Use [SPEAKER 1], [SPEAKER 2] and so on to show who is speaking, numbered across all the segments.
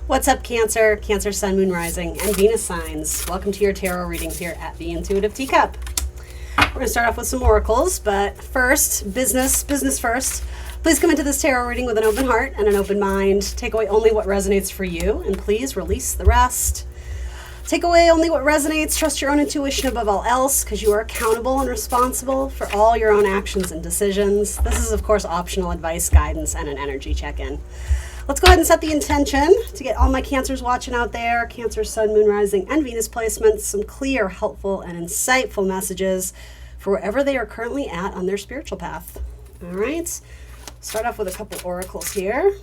[SPEAKER 1] What's up, Cancer? Cancer, Sun, Moon, Rising, and Venus signs. Welcome to your tarot reading here at the Intuitive Teacup. We're going to start off with some oracles, but first, business first. Please come into this tarot reading with an open heart and an open mind. Take away only what resonates for you, and please release the rest. Take away only what resonates. Trust your own intuition above all else, because you are accountable and responsible for all your own actions and decisions. This is, of course, optional advice, guidance, and an energy check-in. Let's go ahead and set the intention to get all my Cancers watching out there, Cancer, Sun, Moon, Rising, and Venus placements, some clear, helpful, and insightful messages for wherever they are currently at on their spiritual path. All right, start off with a couple oracles here.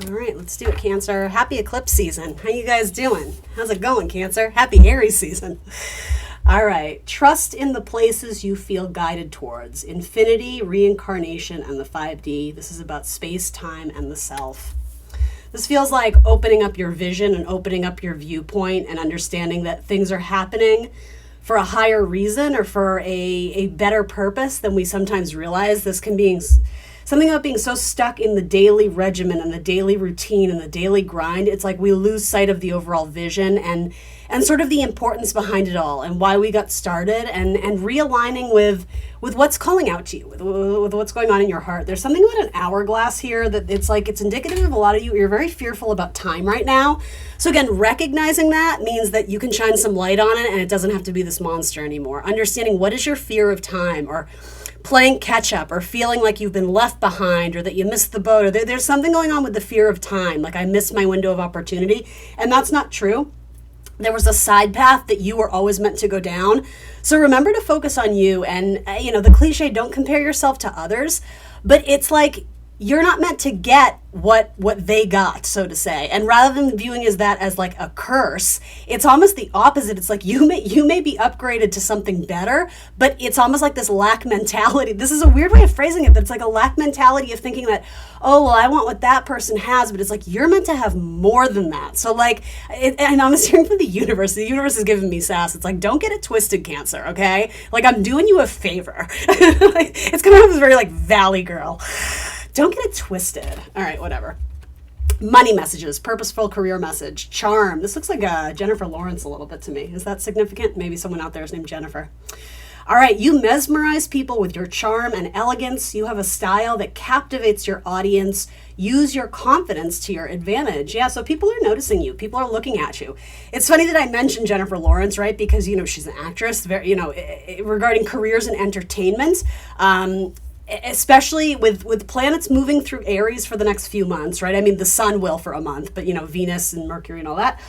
[SPEAKER 1] All right, let's do it, Cancer. Happy eclipse season. How you guys doing? How's it going, Cancer? Happy Aries season. All right, trust in the places you feel guided towards. Infinity, reincarnation, and the 5D. This is about space, time, and the self. This feels like opening up your vision and opening up your viewpoint and understanding that things are happening for a higher reason or for a better purpose than we sometimes realize. This can be something about being so stuck in the daily regimen and the daily routine and the daily grind. It's like we lose sight of the overall vision and sort of the importance behind it all and why we got started and realigning with what's calling out to you, with what's going on in your heart. There's something about an hourglass here that it's indicative of a lot of you. You're very fearful about time right now. So again, recognizing that means that you can shine some light on it and it doesn't have to be this monster anymore. Understanding what is your fear of time, or playing catch up, or feeling like you've been left behind, or that you missed the boat, or there's something going on with the fear of time, like I missed my window of opportunity, and that's not true. There was a side path that you were always meant to go down. So remember to focus on you, and the cliche, don't compare yourself to others, but it's like you're not meant to get what they got, so to say. And rather than viewing that as like a curse, it's almost the opposite. It's like you may be upgraded to something better, but it's almost like this lack mentality. This is a weird way of phrasing it, but it's like a lack mentality of thinking that, oh, well, I want what that person has, but it's like you're meant to have more than that. So and I'm hearing from the universe. The universe is giving me sass. It's like, don't get it twisted, Cancer, okay? Like, I'm doing you a favor. It's coming off as very like Valley Girl. Don't get it twisted. All right, whatever. Money messages, purposeful career message, charm. This looks like Jennifer Lawrence a little bit to me. Is that significant? Maybe someone out there is named Jennifer. All right, you mesmerize people with your charm and elegance. You have a style that captivates your audience. Use your confidence to your advantage. Yeah, so people are noticing you. People are looking at you. It's funny that I mentioned Jennifer Lawrence, right? Because, she's an actress, very, regarding careers in entertainment. Especially with planets moving through Aries for the next few months, right? I mean, the sun will for a month, but Venus and Mercury and all that.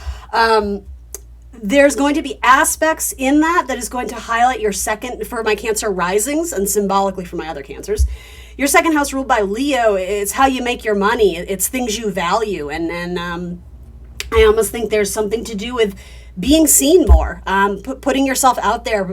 [SPEAKER 1] There's going to be aspects in that is going to highlight your second, for my Cancer risings, and symbolically for my other Cancers. Your second house ruled by Leo is how you make your money. It's things you value. And I almost think there's something to do with being seen more, putting yourself out there,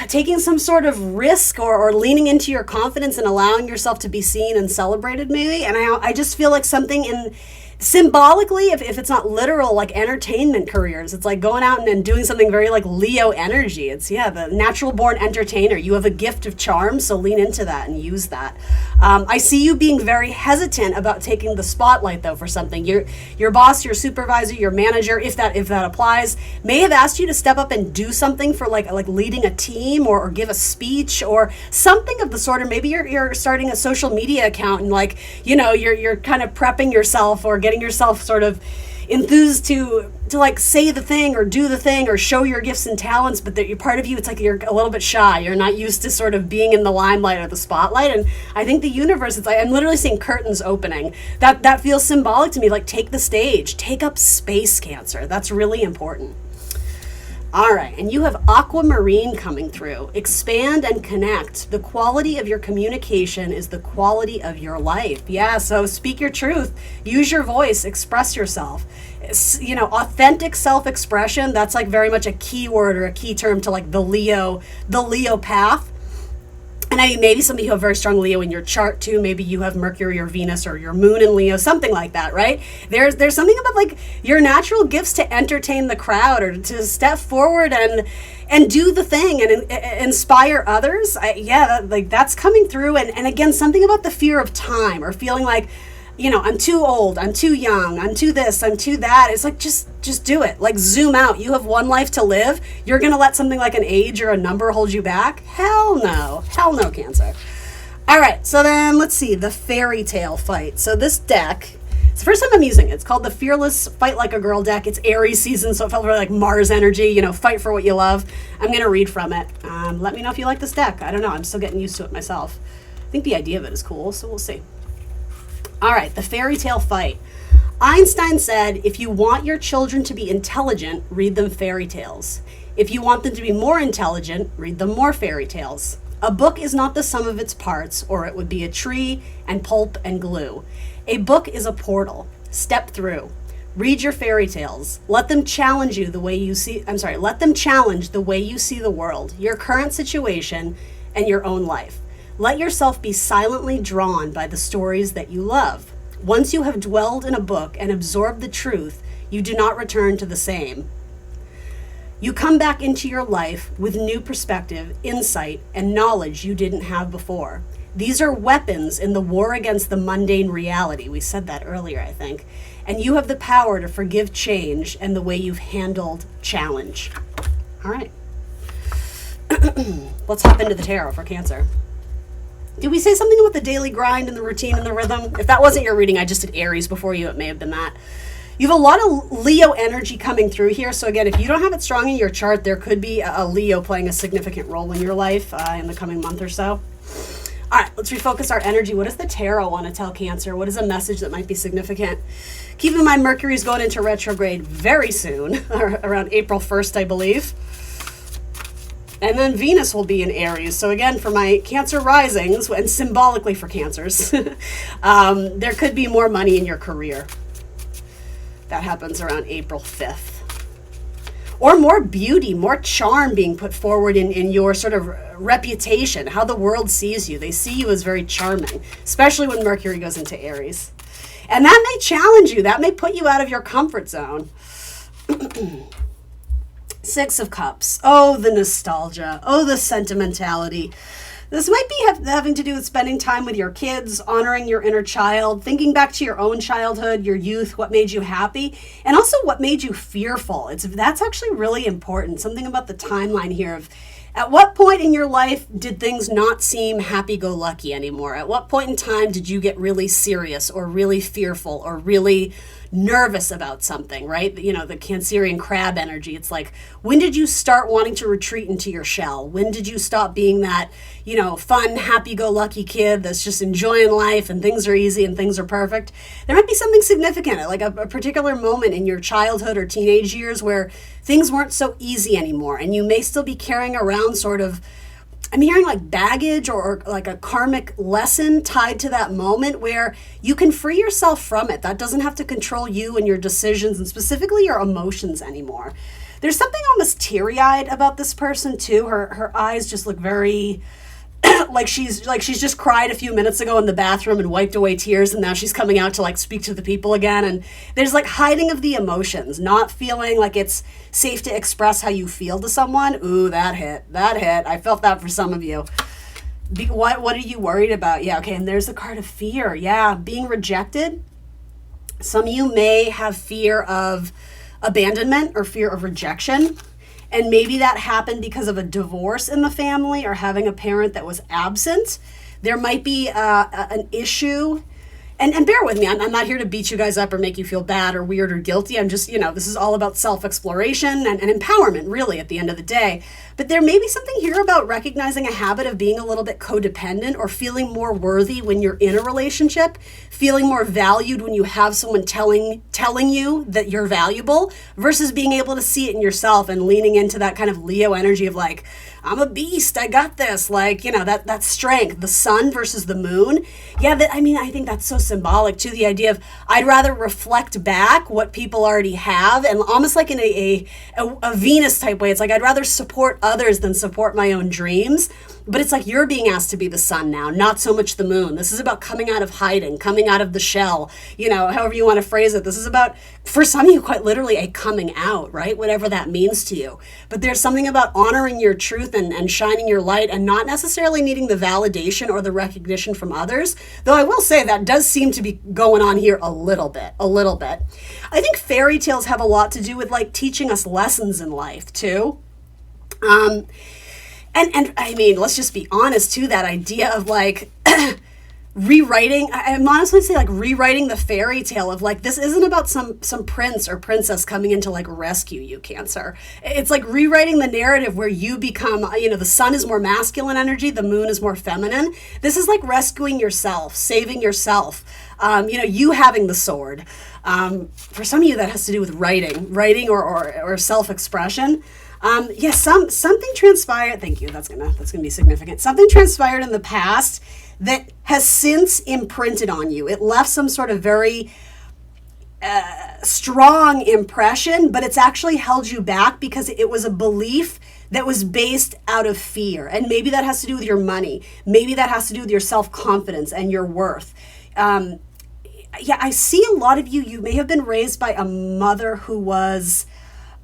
[SPEAKER 1] taking some sort of risk or leaning into your confidence and allowing yourself to be seen and celebrated maybe. And I just feel like something in symbolically, if it's not literal, like entertainment careers, it's like going out and doing something very like Leo energy. It's the natural born entertainer. You have a gift of charm, so lean into that and use that. I see you being very hesitant about taking the spotlight though for something. Your boss, your supervisor, your manager, if that applies, may have asked you to step up and do something for like leading a team or give a speech or something of the sort. Or maybe you're starting a social media account and you're kind of prepping yourself or getting yourself sort of enthused to like say the thing or do the thing or show your gifts and talents, but that you're part of you, it's like you're a little bit shy. You're not used to sort of being in the limelight or the spotlight. And I think the universe, it's like I'm literally seeing curtains opening. That feels symbolic to me, like take the stage, take up space, Cancer. That's really important. All right, and you have aquamarine coming through. Expand and connect. The quality of your communication is the quality of your life. Yeah, so speak your truth. Use your voice. Express yourself. Authentic self-expression, that's like very much a keyword or a key term to like the Leo path. And I mean, maybe some of you have very strong Leo in your chart too. Maybe you have Mercury or Venus or your moon in Leo, something like that, right? There's something about like your natural gifts to entertain the crowd or to step forward and do the thing and inspire others. That's coming through. And again, something about the fear of time or feeling like I'm too old, I'm too young, I'm too this, I'm too that. It's like, just do it. Like, zoom out. You have one life to live. You're going to let something like an age or a number hold you back? Hell no. Hell no, Cancer. All right, so then let's see, the fairy tale fight. So this deck, it's the first time I'm using it. It's called the Fearless Fight Like a Girl deck. It's Aries season, so it felt really like Mars energy, fight for what you love. I'm going to read from it. Let me know if you like this deck. I don't know. I'm still getting used to it myself. I think the idea of it is cool, so we'll see. All right, the fairy tale fight. Einstein said, if you want your children to be intelligent, read them fairy tales. If you want them to be more intelligent, read them more fairy tales. A book is not the sum of its parts, or it would be a tree and pulp and glue. A book is a portal. Step through. Read your fairy tales. Let them challenge you the way you see, let them challenge the way you see the world, your current situation, and your own life. Let yourself be silently drawn by the stories that you love. Once you have dwelled in a book and absorbed the truth, you do not return to the same. You come back into your life with new perspective, insight, and knowledge you didn't have before. These are weapons in the war against the mundane reality. We said that earlier, I think. And you have the power to forgive change and the way you've handled challenge. All right. Let's hop into the tarot for Cancer. Did we say something about the daily grind and the routine and the rhythm? If that wasn't your reading, I just did Aries before you. It may have been that. You have a lot of Leo energy coming through here. So again, if you don't have it strong in your chart, there could be a Leo playing a significant role in your life in the coming month or so. All right, let's refocus our energy. What does the tarot want to tell Cancer? What is a message that might be significant? Keep in mind, Mercury is going into retrograde very soon, around April 1st, I believe. And then Venus will be in Aries. So again, for my Cancer risings, and symbolically for Cancers, there could be more money in your career. That happens around April 5th. Or more beauty, more charm being put forward in your sort of reputation, how the world sees you. They see you as very charming, especially when Mercury goes into Aries. And that may challenge you. That may put you out of your comfort zone. Six of Cups. Oh, the nostalgia. Oh, the sentimentality. This might be having to do with spending time with your kids, honoring your inner child, thinking back to your own childhood, your youth, what made you happy, and also what made you fearful. That's actually really important. Something about the timeline here of at what point in your life did things not seem happy-go-lucky anymore? At what point in time did you get really serious or really fearful or really nervous about something, right? The Cancerian crab energy. It's like, when did you start wanting to retreat into your shell? When did you stop being that, fun, happy-go-lucky kid that's just enjoying life and things are easy and things are perfect? There might be something significant, like a particular moment in your childhood or teenage years where things weren't so easy anymore, and you may still be carrying around sort of, I'm hearing like baggage or like a karmic lesson tied to that moment where you can free yourself from it. That doesn't have to control you and your decisions and specifically your emotions anymore. There's something almost teary-eyed about this person too. Her eyes just look very like she's just cried a few minutes ago in the bathroom and wiped away tears, and now she's coming out to like speak to the people again. And there's like hiding of the emotions, not feeling like it's safe to express how you feel to someone. Ooh, that hit. I felt that for some of you. What are you worried about? Yeah, okay, and there's the card of fear. Yeah, being rejected. Some of you may have fear of abandonment or fear of rejection. And maybe that happened because of a divorce in the family or having a parent that was absent. There might be an issue. And bear with me, I'm not here to beat you guys up or make you feel bad or weird or guilty. I'm just, this is all about self-exploration and empowerment, really, at the end of the day. But there may be something here about recognizing a habit of being a little bit codependent or feeling more worthy when you're in a relationship, feeling more valued when you have someone telling you that you're valuable versus being able to see it in yourself and leaning into that kind of Leo energy of like, I'm a beast, I got this, like, that strength, the sun versus the moon. Yeah, I think that's so symbolic to the idea of I'd rather reflect back what people already have, and almost like in a Venus type way. It's like I'd rather support others than support my own dreams. But it's like you're being asked to be the sun now, not so much the moon. This is about coming out of hiding, coming out of the shell, however you want to phrase it. This is about, for some of you, quite literally a coming out, right? Whatever that means to you. But there's something about honoring your truth truth and shining your light and not necessarily needing the validation or the recognition from others. Though I will say that does seem to be going on here a little bit. I think fairy tales have a lot to do with like teaching us lessons in life too. And I mean, let's just be honest too, that idea of like rewriting, I'm honestly say like rewriting the fairy tale of like, this isn't about some prince or princess coming in to like rescue you, Cancer. It's like rewriting the narrative where you become, the sun is more masculine energy, the moon is more feminine. This is like rescuing yourself, saving yourself, you having the sword. For some of you that has to do with writing or self-expression. Something transpired. Thank you. That's gonna be significant. Something transpired in the past that has since imprinted on you. It left some sort of very strong impression, but it's actually held you back because it was a belief that was based out of fear. And maybe that has to do with your money. Maybe that has to do with your self-confidence and your worth. I see a lot of you may have been raised by a mother who was,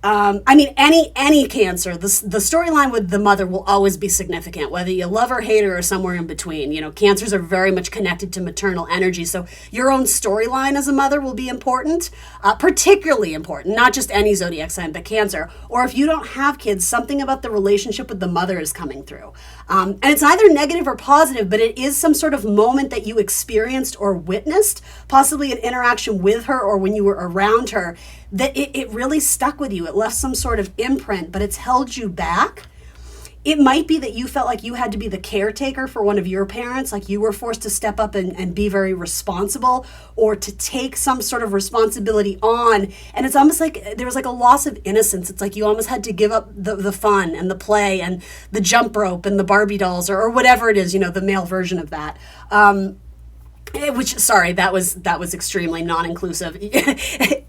[SPEAKER 1] any Cancer, the storyline with the mother will always be significant, whether you love or hate her or somewhere in between. Cancers are very much connected to maternal energy. So your own storyline as a mother will be important, particularly important, not just any zodiac sign, but Cancer. Or if you don't have kids, something about the relationship with the mother is coming through. And it's either negative or positive, but it is some sort of moment that you experienced or witnessed, possibly an interaction with her or when you were around her, that it really stuck with you. It left some sort of imprint, but it's held you back. It might be that you felt like you had to be the caretaker for one of your parents, like you were forced to step up and be very responsible or to take some sort of responsibility on. And it's almost like there was like a loss of innocence. It's like you almost had to give up the fun and the play and the jump rope and the Barbie dolls or whatever it is, the male version of that. That was extremely non-inclusive.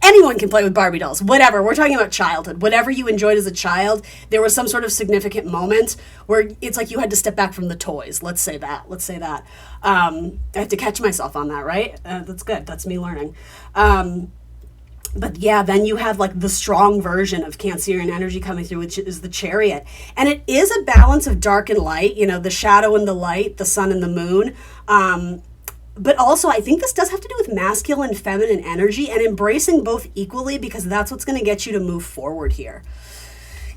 [SPEAKER 1] Anyone can play with Barbie dolls, whatever. We're talking about childhood. Whatever you enjoyed as a child, there was some sort of significant moment where it's like you had to step back from the toys. Let's say that. I have to catch myself on that, right? That's good. That's me learning. But yeah, then you have like the strong version of Cancerian energy coming through, which is the Chariot. And it is a balance of dark and light, the shadow and the light, the sun and the moon. But also, I think this does have to do with masculine and feminine energy and embracing both equally, because that's what's going to get you to move forward here.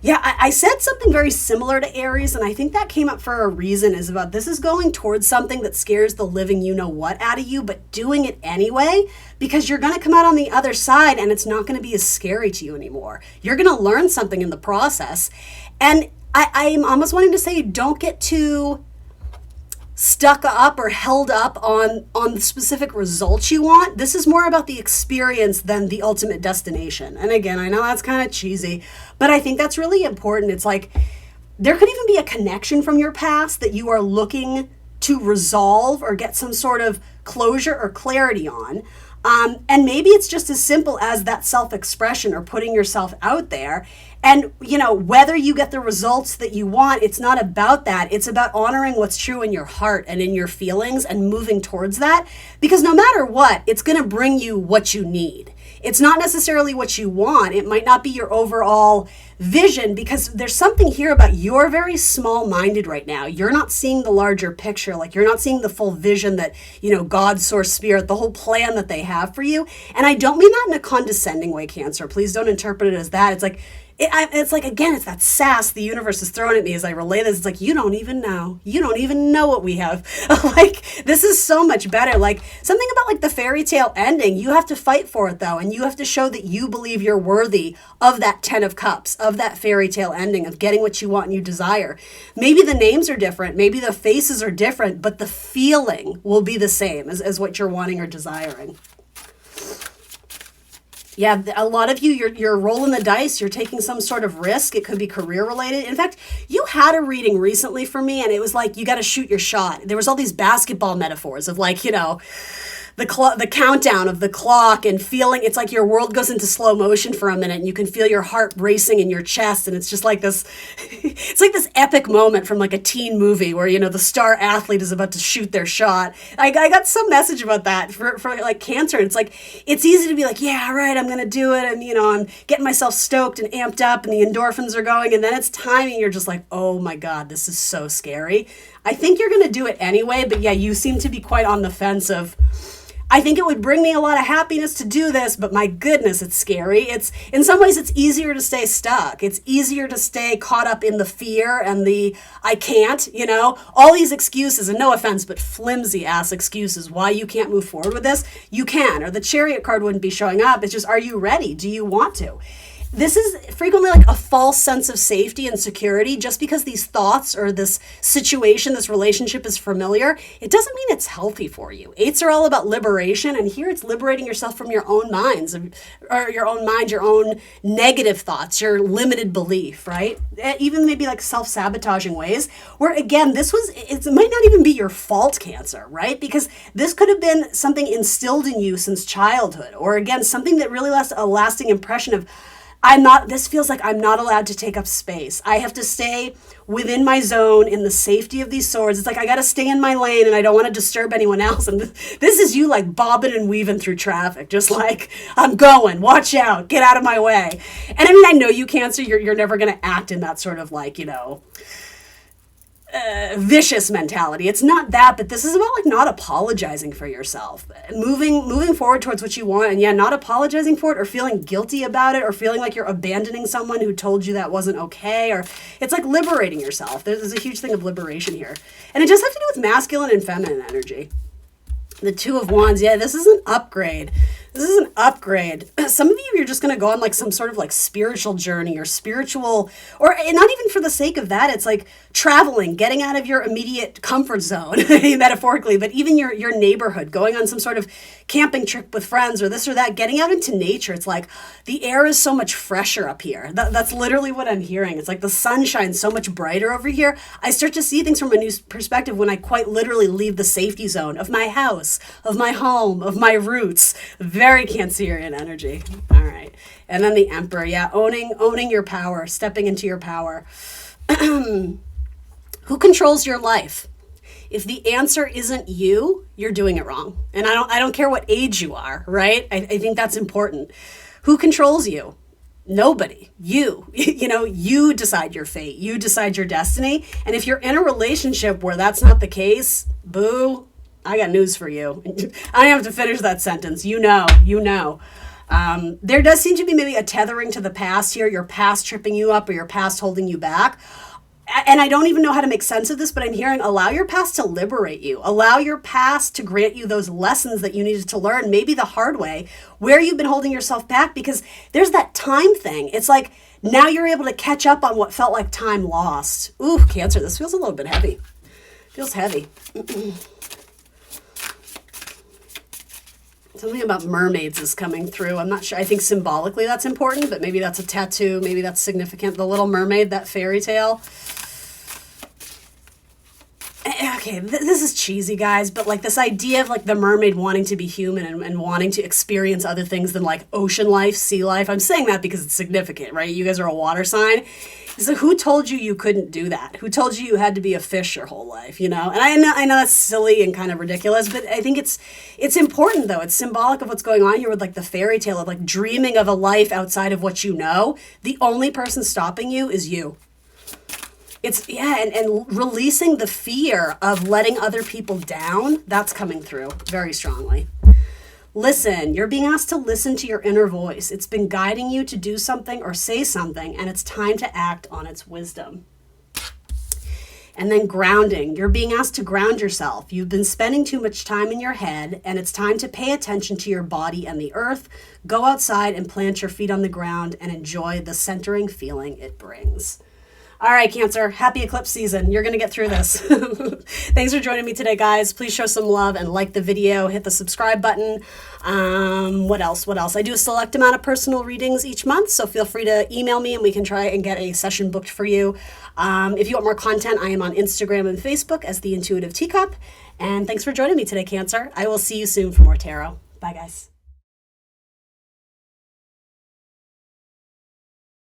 [SPEAKER 1] Yeah, I said something very similar to Aries, and I think that came up for a reason, is about this is going towards something that scares the living you-know-what out of you, but doing it anyway, because you're going to come out on the other side and it's not going to be as scary to you anymore. You're going to learn something in the process. And I'm almost wanting to say, don't get too stuck up or held up on the specific results you want. This is more about the experience than the ultimate destination. And again, I know that's kind of cheesy, but I think that's really important. It's like there could even be a connection from your past that you are looking to resolve or get some sort of closure or clarity on. And maybe it's just as simple as that self-expression or putting yourself out there. And, whether you get the results that you want, it's not about that. It's about honoring what's true in your heart and in your feelings and moving towards that. Because no matter what, it's going to bring you what you need. It's not necessarily what you want. It might not be your overall vision, because there's something here about you're very small-minded right now. You're not seeing the larger picture. Like you're not seeing the full vision that, God, source, spirit, the whole plan that they have for you. And I don't mean that in a condescending way, Cancer. Please don't interpret it as that. It's like, again, it's that sass the universe is throwing at me as I relay this. It's like, you don't even know. You don't even know what we have. Like, this is so much better. Like, something about like the fairy tale ending, you have to fight for it though. And you have to show that you believe you're worthy of that 10 of cups, of that fairy tale ending, of getting what you want and you desire. Maybe the names are different. Maybe the faces are different, but the feeling will be the same as what you're wanting or desiring. Yeah, a lot of you, you're rolling the dice. You're taking some sort of risk. It could be career related. In fact, you had a reading recently for me, and it was like, you got to shoot your shot. There was all these basketball metaphors of like, the the countdown of the clock and feeling it's like your world goes into slow motion for a minute and you can feel your heart racing in your chest, and it's just like this it's like this epic moment from like a teen movie where, you know, the star athlete is about to shoot their shot. I got some message about that for like Cancer. It's like it's easy to be like, yeah, all right, I'm gonna do it, and you know, I'm getting myself stoked and amped up and the endorphins are going, and then it's time and you're just like, oh my god, this is so scary. I think you're gonna do it anyway, but yeah, you seem to be quite on the fence of, I think it would bring me a lot of happiness to do this, but my goodness, it's scary. It's in some ways it's easier to stay stuck. It's easier to stay caught up in the fear and the I can't, you know, all these excuses, and no offense, but flimsy ass excuses why you can't move forward with this. You can, or the Chariot card wouldn't be showing up. It's just, are you ready? Do you want to? This is frequently like a false sense of safety and security. Just because these thoughts or this situation, this relationship is familiar, it doesn't mean it's healthy for you. Eights are all about liberation, and here it's liberating yourself from your own minds, or your own mind, your own negative thoughts, your limited belief, right? Even maybe like self-sabotaging ways, where again, it might not even be your fault, Cancer, right? Because this could have been something instilled in you since childhood, or again, something that really left a lasting impression of, this feels like I'm not allowed to take up space. I have to stay within my zone in the safety of these swords. It's like I got to stay in my lane and I don't want to disturb anyone else. And this is you like bobbing and weaving through traffic, just like, I'm going, watch out, get out of my way. And I mean, I know you, Cancer, you're never going to act in that sort of like, you know, vicious mentality. It's not that, but this is about like not apologizing for yourself, moving forward towards what you want, and yeah, not apologizing for it or feeling guilty about it or feeling like you're abandoning someone who told you that wasn't okay, or it's like liberating yourself. There's a huge thing of liberation here, and it just has to do with masculine and feminine energy. The Two of Wands, yeah, this is an upgrade. This is an upgrade. Some of you're just going to go on like some sort of like spiritual journey or spiritual, or not even for the sake of that. It's like traveling, getting out of your immediate comfort zone, metaphorically, but even your neighborhood, going on some sort of camping trip with friends or this or that, getting out into nature. It's like the air is so much fresher up here. That's literally what I'm hearing. It's like the sun shines so much brighter over here. I start to see things from a new perspective when I quite literally leave the safety zone of my house, of my home, of my roots. Very Cancerian energy. All right. And then the Emperor. Yeah, owning your power, stepping into your power. Who controls your life? If the answer isn't you, you're doing it wrong. And I don't care what age you are, right? I think that's important. Who controls you? Nobody. You. You know, you decide your fate. You decide your destiny. And if you're in a relationship where that's not the case, boo, I got news for you. I don't have to finish that sentence. You know. There does seem to be maybe a tethering to the past here, your past tripping you up or your past holding you back. And I don't even know how to make sense of this, but I'm hearing allow your past to liberate you. Allow your past to grant you those lessons that you needed to learn, maybe the hard way, where you've been holding yourself back, because there's that time thing. It's like now you're able to catch up on what felt like time lost. Ooh, Cancer, this feels a little bit heavy. Feels heavy. Something about mermaids is coming through. I'm not sure. I think symbolically that's important, but maybe that's a tattoo. Maybe that's significant. The Little Mermaid, that fairy tale. Okay, this is cheesy, guys, but like this idea of like the mermaid wanting to be human and wanting to experience other things than like ocean life, sea life. I'm saying that because it's significant, right? You guys are a water sign. So who told you couldn't do that? Who told you had to be a fish your whole life, you know? And I know that's silly and kind of ridiculous, but I think it's important, though. It's symbolic of what's going on here with like the fairy tale of like dreaming of a life outside of what you know. The only person stopping you is you. It's, yeah, and releasing the fear of letting other people down, that's coming through very strongly. Listen, you're being asked to listen to your inner voice. It's been guiding you to do something or say something, and it's time to act on its wisdom. And then grounding. You're being asked to ground yourself. You've been spending too much time in your head, and it's time to pay attention to your body and the earth. Go outside and plant your feet on the ground and enjoy the centering feeling it brings. All right, Cancer, happy eclipse season. You're going to get through this. Thanks for joining me today, guys. Please show some love and like the video. Hit the subscribe button. What else? I do a select amount of personal readings each month, so feel free to email me and we can try and get a session booked for you. If you want more content, I am on Instagram and Facebook as The Intuitive Teacup. And thanks for joining me today, Cancer. I will see you soon for more tarot. Bye, guys.